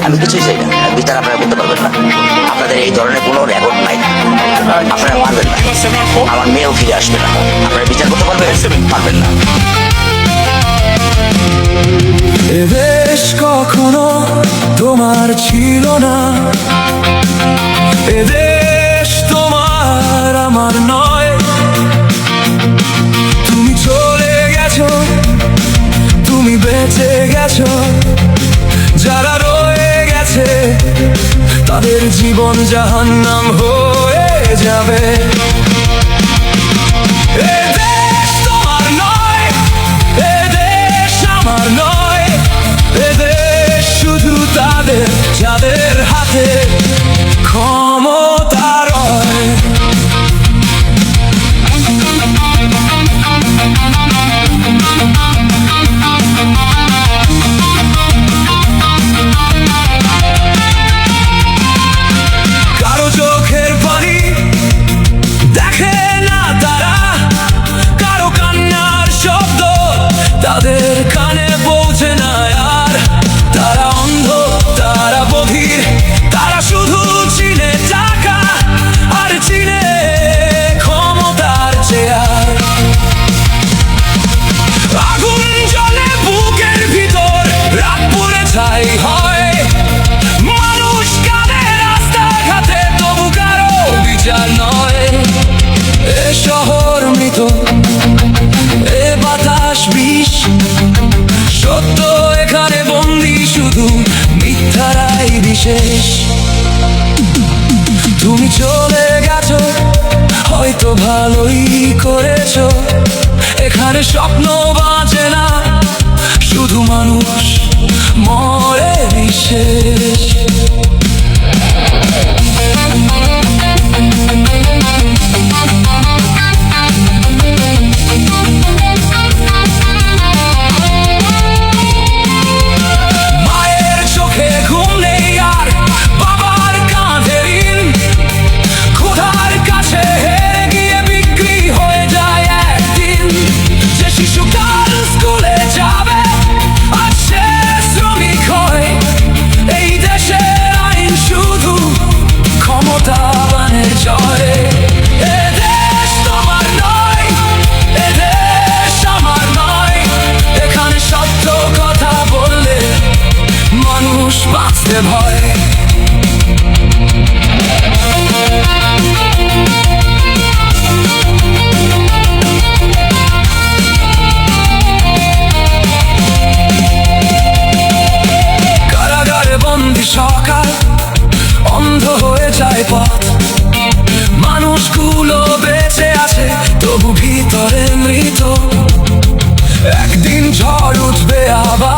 আমি কিছুই চাই না, বিচার আপনারা করতে পারবেন না। আপনাদের এই ধরনের কোনো রেকর্ড নাই, আপনারা পারবেন না। আমার মেয়েও ফিরে আসবে না, আপনারা বিচার করতে পারবেন না। এ দেশ কখনো তোমার ছিল না, এ দেশ তোমার আমার নয়। তুমি চলে গেছো, তুমি বেঁচে গেছো, যারা রয়ে গেছে তাদের জীবন জাহান্নাম হয়ে যাবে। এ দেশ তোমার নয়, এ দেশ আমার নয়, এ দেশ শুধু তাদের যাদের হাতে ক্ষমতা রয়। কারো চোখের পানি দেখে না তারা, কারো কান্নার শব্দ তাদের কানে পৌঁছে না আর। তারা অন্ধ, তারা বধির, তারা শুধু চিনে টাকা আর চিনে ক্ষমতার চেয়ার। আগুন জ্বলে বুকের ভিতর, রাত পুড়ে ছাই হয়, মানুষ কাঁদে রাস্তাঘাটে, তবু কারো বিচার নয়। এ শহর মৃত, এ বাতাস বিষ, সত্য এখানে বন্দী, শুধু মিথ্যারাই বিশেষ। তুমি চলে গেছো, হয়তো ভালোই করেছো, এখানে স্বপ্ন বাঁচে না, শুধু মানুষ মরে বিশেষ। মায়ের চোখে ঘুম নেই আর বাবার কাঁধে ঋণ, ক্ষুধার কাছে হেরে গিয়ে বিক্রি হয়ে যায় একদিন। যে শিশু কাল স্কুলে যাবে আর সে শ্রমিক হয়, এই দেশের আইন শুধু ক্ষমতাবানের জয়। এ দেশ তোমার নয়, এ দেশ আমার নয়, এখানে সত্য কথা বললে মানুষ বাঁচতে ভয়। কারাগারে বন্দি সকাল, অন্ধ হয়ে যায় পথ, মানুষগুলো বেঁচে আছে তবু ভিতরে মৃত। একদিন ঝড় উঠবে আবার,